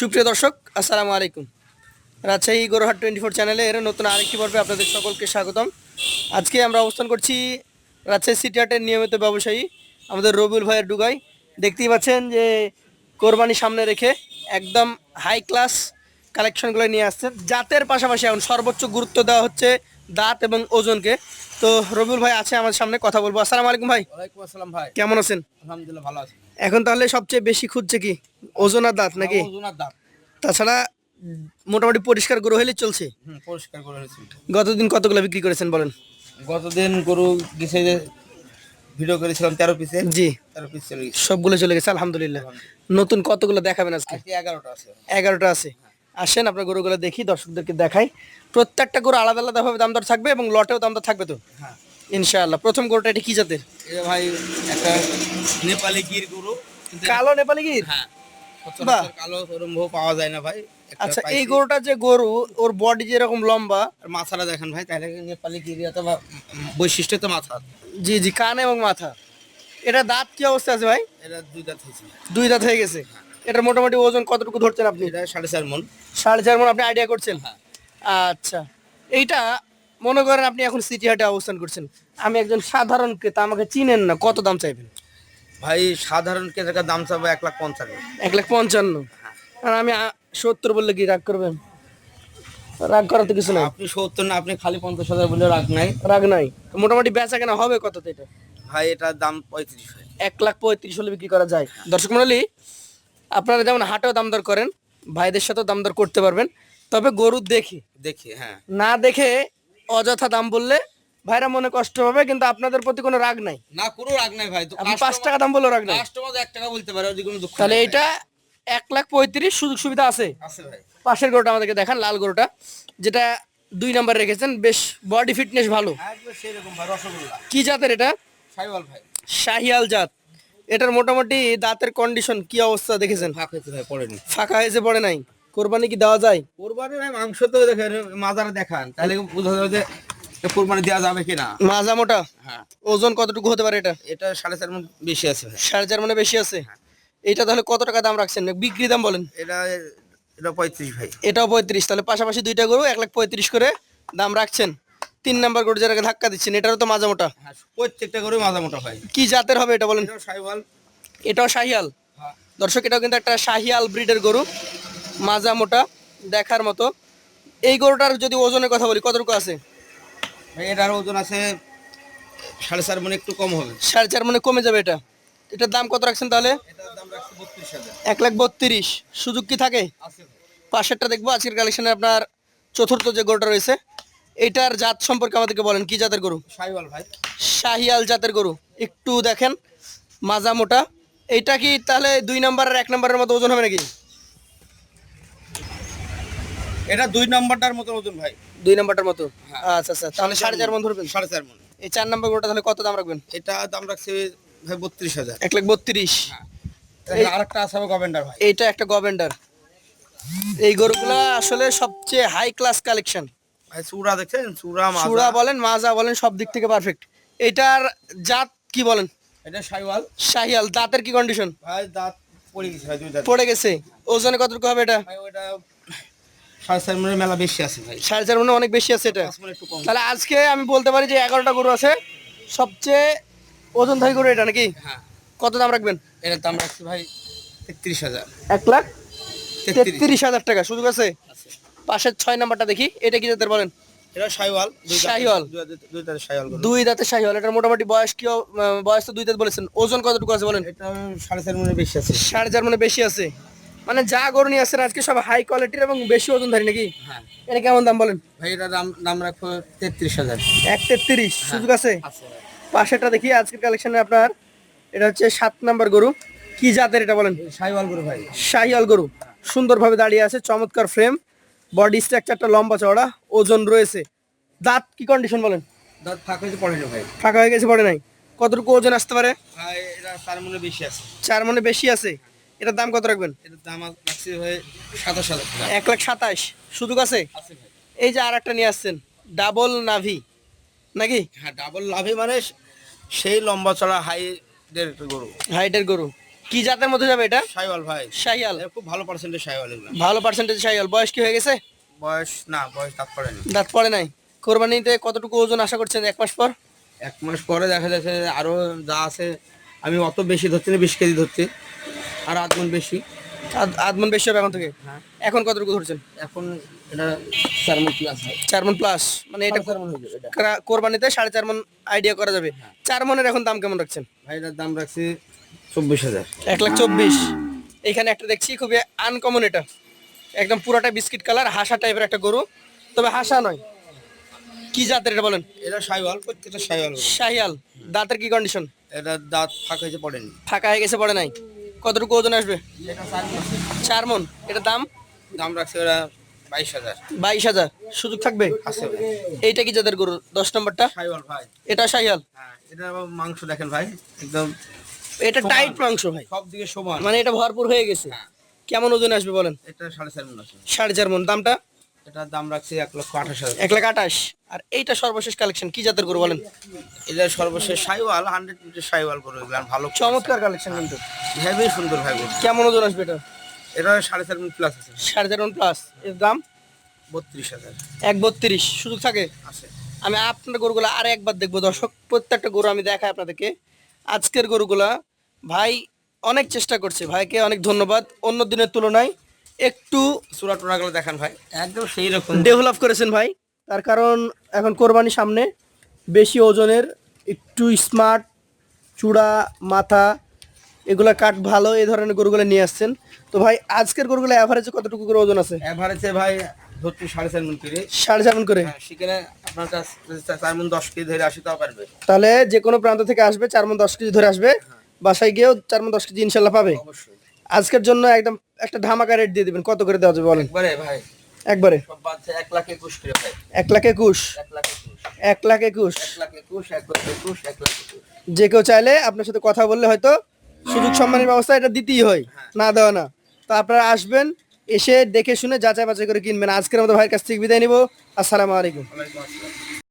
সুপ্রিয় দর্শক আসসালামু আলাইকুম। রাজশাহী গরুহাট 24 চ্যানেলে এর নতুন আরেকটি পর্বে আপনাদের সকলকে স্বাগতম। আজকে আমরা অবস্থান করছি রাজশাহী সিটি হাটের নিয়মিত ব্যবসায়ী আমাদের রবিউল ভাইয়ের ডুগাই। দেখতেই পাচ্ছেন যে কোরবানি সামনে রেখে একদম হাই ক্লাস কালেকশনগুলো নিয়ে আসছেন। জাতের পাশাপাশি এখন সর্বোচ্চ গুরুত্ব দেওয়া হচ্ছে দাঁত এবং ওজনকে। তো রবিউল ভাই আছে আমাদের সামনে, কথা বলবো। আসসালামু আলাইকুম ভাই। ওয়ালাইকুম আসসালাম ভাই। কেমন আছেন? আলহামদুলিল্লাহ ভালো আছি। এখন তাহলে সবচেয়ে বেশি খুঁজছে কি ওজন আর দাঁত নাকি? ওজন আর দাম। তাছাড়া মোটামুটি পরিষ্কার গরু হলেই চলছে। পরিষ্কার করে হয়েছে। গতদিন কতগুলো বিক্রি করেছেন বলেন? গতদিন গরু গেছে যে ভিডিও করেছিলাম 13 পিসে, জি, 13 পিস চলে গেছে। সবগুলো চলে গেছে আলহামদুলিল্লাহ। নতুন কতগুলো দেখাবেন আজকে? আজকে 11টা আছে। 11টা আছে। আসেন আপনার গরুগুলো দেখি, দর্শকদেরকে দেখাই। প্রত্যেকটা গরু আলাদা আলাদা ভাবে দাম দর থাকবে এবং লটেও দাম দর থাকবে তো হ্যাঁ, ইনশাআল্লাহ। প্রথম গরুটা এটা কি জাতের? এটা ভাই একটা নেপালি গির গরু। কিন্তু কালো নেপালি গির। হ্যাঁ, বাহ। সচরাচর কালো ওরম ভাবে পাওয়া যায় না ভাই। একটা আচ্ছা, এই পাইছি। গরুটা যে গরু, ওর বডি যেরকম লম্বা, আর মাথাটা দেখেন ভাই, তাহলে নেপালি গির অথবা বৈশিষ্ট্য তো মাথা। জি জি, কান এবং মাথা। এটা দাঁত কি অবস্থা আছে ভাই? এটা দুই দাঁত হয়েছে। দুই দাঁত হয়ে গেছে। এটার মোটামুটি ওজন কতটুকু ধরছেন আপনি? এটা 4.5 মণ। 4.5 মণ আপনি আইডিয়া করছেন? হ্যাঁ। আচ্ছা, এইটা মনে করেন আপনি এখন সিটি হাটে অবস্থান করছেন, আমি একজন সাধারণ ক্রেতা, আমাকে চিনেন না, কত দাম চাইবেন? ভাই সাধারণ কেনাকার দাম চাবো 1,55,000। 1,55,000। আর আমি 70 বললে কি রাগ করবেন? রাগ করার তো কিছু নাই। আপনি 70 না, আপনি খালি 50,000 বলে রাখ নাই। রাগ নাই। তো মোটামুটি বেচা কেনা হবে কততে এটা? ভাই এটার দাম 35 ভাই। 1,35,000 হলে বিক্রি করা যায়। দর্শক মণ্ডলী, আপনারা যেমন হাটেও দাম দর করেন, ভাইদের সাথেও দাম দর করতে পারবেন, তবে গরু দেখে, দেখি হ্যাঁ। না দেখে অযথা দাম বললে ভাইরা মনে কষ্ট পাবে, কিন্তু আপনাদের প্রতি কোনো রাগ নাই। না, কোনো রাগ নাই ভাই। তো আপনি 5 টাকা দাম বললেও রাগ নাই। কাস্টমার 1 টাকা বলতে পারে, ওই কোনো দুঃখ তাহলে নাই এটা 1,35,000 সুযোগ সুবিধা আছে। ভাই। আছে ভাই। পাশের গরুটা আমাদেরকে দেখান, লাল গরুটা যেটা 2 নাম্বার রেখেছেন, বেশ বডি ফিটনেস ভালো। একবার সেই রকম ভাই, রসগোল্লা। কি জাতের এটা? সাইওয়াল ভাই। শাহিয়াল জাত। এটার মোটামুটি দাঁতের কন্ডিশন কি অবস্থা দেখেছেন? ফাঁক হয়েছে ভাই, পড়েনি। ফাঁকা হয়েছে, পড়ে নাই। কোরবানি কি দেওয়া যায়? কোরবানি ভাই মাংস তো দেখেন, মাজারে দেখান, তাহলে বোঝা যাবে যে কোরবানি দেওয়া যাবে কিনা। মাজা মোটা। হ্যাঁ, ওজন কতটুকু হতে পারে এটা? এটা 4.5 মণ বেশি আছে ভাই। 4.5 মানে বেশি আছে। এটা তাহলে কত টাকা দাম রাখছেন, বিক্রি দাম বলেন? এটা এটা 35 ভাই। এটাও 35, তাহলে পাশাপাশি দুইটা গরু 1,35,000 করে দাম রাখছেন। 3 নাম্বার গরু যেটাকে ধাক্কা দিচ্ছেন, এটারও তো মাজা মোটা। হ্যাঁ, প্রত্যেকটা করে মাজা মোটা ভাই। কি জাতের হবে এটা বলেন? এটাও সাইওয়াল। এটাও শাহিয়াল। হ্যাঁ। দর্শক, এটাও কিন্তু একটা শাহিয়াল ব্রিডের গরু, মাজা মোটা দেখার মতো। এই গরুটার যদি ওজনের কথা বলি, কতটুকু আছে? ভাই এটার ওজন আছে 4.5 মণ, একটু কম হবে। 4.5 মানে কমে যাবে এটা। এটার দাম কত রাখছেন তাহলে? এটার দাম রাখছি 32,000। 1,32,000। সুযোগ কি থাকে? আছে ভাই। পাশেরটা দেখবো আজকের কালেকশনে, আপনার চতুর্থ যে গরুটা রয়েছে, এটার জাত সম্পর্কে আমাদেরকে বলেন, কি জাতের গরু? সাইওয়াল ভাই। শাহিয়াল জাতের গরু। একটু দেখেন, মাজা মোটা। এইটা কি তাহলে 2 নাম্বার আর 1 নাম্বারের মতো ওজন হবে নাকি? এটা 2 নাম্বারটার মতো ওজন ভাই। 2 নাম্বারটার মতো। হ্যাঁ। আচ্ছা আচ্ছা, তাহলে 4.5 মণ ধরবেন। 4.5 মণ। এই 4 নাম্বার গরুটা তাহলে কত দাম রাখবেন? এটা দাম রাখছে ভাই 32,000। 1,32,000। হ্যাঁ, আরেকটা আছে গভেন্ডার ভাই। এইটা একটা গভেন্ডার। এই গরুগুলা আসলে সবচেয়ে হাই ক্লাস কালেকশন। ভাই চূড়া দেখছেন? চূড়া মাজা। সুরা বলেন, মাজা বলেন, সব দিক থেকে পারফেক্ট। এটার জাত কি বলেন? এটা সাইওয়াল। শাহিয়াল। দাঁতের কি কন্ডিশন? ভাই দাঁত পড়ে গেছে ভাই, 2 দাঁত। পড়ে গেছে। ওজনে কতটুকু হবে এটা? ভাই ওটা 4.5 মণের মেলা বেশি আছে ভাই। 4.5 মানে অনেক বেশি আছে এটা। 5 মণ একটু কম। তাহলে আজকে আমি বলতে পারি যে 11টা গরু আছে, সবচেয়ে ওজনধারী গরু এটা নাকি? হ্যাঁ। কত দাম রাখবেন? এটার দাম রাখছি ভাই 33,000। 1,33,000 টাকা। সুযোগ আছে। আছে। পাশের 6 নাম্বারটা দেখি, এটা কি জাতের বলেন? এটা সাইওয়াল। শাহিওয়াল। 2 দাঁতের সাইওয়াল গরু। 2 দাঁতের শাহিওয়াল। এটার মোটামুটি বয়স কি? বয়স তো 2 দাঁত বলেছেন, ওজন কতটুকু আছে বলেন? এটা 4.5 মণের বেশি আছে। 4.5 মানে বেশি আছে। মানে যা গরু নিয়ে আসছেন আজকে সব হাই কোয়ালিটির এবং বেশি ওজনধারী নাকি? হ্যাঁ। এটা কেমন দাম বলেন? ভাই এটার দাম রাখবো 33,000। 1,33,000। সুযোগ আছে। আছে ভাই। পাশেরটা দেখি আজকের কালেকশনে আপনার, এটা হচ্ছে 7 নাম্বার গরু। কি জাতের এটা বলেন? সাইওয়াল গরু ভাই। শাহিয়াল গরু। সুন্দরভাবে দাঁড়িয়ে আছে, চমৎকার ফ্রেম, বডি স্ট্রাকচারটা লম্বা চওড়া, ওজন রয়েছে। দাঁত কি কন্ডিশন বলেন? দাঁত ফাঁক হয়েছে, পড়েনি ভাই। ফাঁকা হয়ে গেছে, পড়ে নাই। কতটুকু ওজন আসতে পারে? ভাই এটা 4 মণের বেশি আছে। 4 মানে বেশি আছে। এটার দাম কত রাখবেন? এটার দাম রাখছি ভাই 27,000 টাকা। 1,27,000। সুযোগ আছে। আছে ভাই। এই যে আর একটা নিয়ে আসছেন, ডাবল নাভি নাকি? হ্যাঁ, ডাবল লাভি মানে সেই লম্বা চড়া হাইটের একটা গরু। হাইটের গরু। কি জাতের মধ্যে যাবে এটা? শাইওয়াল ভাই, শাহিয়াল। এর খুব ভালো পার্সেন্টেজ শাইওয়াল এগুলো। ভালো পার্সেন্টেজ শাহিয়াল। বয়স কি হয়ে গেছে? বয়স না, বয়স দাঁত পড়েনি। দাঁত পড়ে নাই। কোরবানিতে কতটুকু ওজন আশা করছেন 1 মাস পর? 1 মাস পরে দেখা যাচ্ছে আরো যা আছে, আমি অত বেশি ধরছি না, 20 কেজি ধরছি, আর আধ মণ বেশি। আধ মণ বেশি হবে এখন থেকে? হ্যাঁ। এখন কতটুকু ধরছেন? এখন এটা 4 মণ প্লাস হয়। 4 মণ প্লাস, মানে এটা 4 মণ হয়ে যাবে এটা। কোরবানিতে 4.5 মণ আইডিয়া করা যাবে। 4 মণের এখন দাম কেমন রাখছেন? ভাই এটার দাম রাখছি 24,000। 1,24,000। এখানে একটা দেখছি খুবই আনকমন, এটা একদম পুরাটা বিস্কিট কালার, হাসা টাইপের একটা গরু, তবে হাসা নয়। কি জাতের এটা বলেন? এটা শাইওয়াল, প্রত্যেকটা শাইওয়াল। শাহিয়াল। দাঁতের কি কন্ডিশন? এটা দাঁত ফাঁকা হয়েছে, পড়েনি। ফাঁকা হয়ে গেছে, পড়ে নাই। কতটুকু ওজন আসবে? এটা 4 মণ। 4 মণ। এটার দাম? দাম রাখছে ওরা 22,000। 22,000। সুযোগ থাকবে? আছে ভাই। এইটা কি জাতের গরু? 10 নম্বরটা শাইওয়াল ভাই। এটা শাহিয়াল। হ্যাঁ, এটা আবার মাংস দেখেন ভাই, একদম এটা সমান। টাইট মাংস ভাই, সব দিকে সমান। মানে এটা ভরপুর হয়ে গেছে। হ্যাঁ। কেমন ওজন আসবে বলেন? এটা 4.5 মণ আছে। 4.5 মণ। দামটা? এটার দাম রাখছি 1,28,000। 1,28,000। আর এইটা সর্বশেষ কালেকশন, কি জাতের গরু বলেন? এটা সর্বশেষ শাইওয়াল, 100% শাইওয়াল করে এগুলো ভালো, চমৎকার কালেকশন কিন্তু। হেভি সুন্দর ভাই। কেমন ওজন আসবে এটা? এটা 4.5 মণ প্লাস আছে। 4.5 মণ প্লাস। এর দাম? 32,000 1,32,000। সুযোগ থাকে? আছে। আমি আপনার গরুগুলো আর একবার দেখবো দর্শক, প্রত্যেকটা গরু আমি দেখাই আপনাদেরকে। আজকের গরুগুলা ভাই অনেক চেষ্টা করছে, ভাইকে অনেক ধন্যবাদ। অন্য দিনের তুলনায় একটু চূড়া টোড়াগুলো দেখান ভাই, একদম সেই রকম ডেভেলপ করেছেন ভাই। তার কারণ এখন কোরবানি সামনে, বেশি ওজনের, একটু স্মার্ট, চূড়া মাথা এগুলা কাট ভালো, এই ধরনের গরুগুলো নিয়ে আসছেন। তো ভাই আজকের গরুগুলো অ্যাভারেজে কতটুকু করে ওজন আছে? এভারেজে ভাই ধরছি 4.5 মণ করে। 4.5 মণ করে। হ্যাঁ, সেখানে আপনার কাছে 4 মণ 10 কেজি ধরে আসি তাও পারবে। তাহলে যে কোনো প্রান্ত থেকে আসবে 4 মণ 10 কেজি ধরে আসবে, বাসায় গিয়েও 4 মণ 10 কেজি ইনশাল্লাহ পাবে। অবশ্যই। আজকের জন্য একদম একটা ধামাকা রেট দিয়ে দিবেন, কত করে দেওয়া যাবে বলেন? একবারে ভাই, একবারে সব বাচ্চা 1,21,000 করে ভাই। 1,21,000। 1,21,000, 1,21,000। 1,21,000, 1,21,000। যে কেউ চাইলে আপনার সাথে কথা বললে হয়তো সুযোগ সম্মানের ব্যবস্থা এটা দিতেই হয়, না দেওয়া না। তো আপনারা আসবেন, এসে দেখে শুনে যাচাই বাছাই করে কিনবেন। আজকের মতো ভাইয়ের কাছ থেকে বিদায় নিব। আসসালামু আলাইকুম। ওয়ালাইকুম আসসালাম।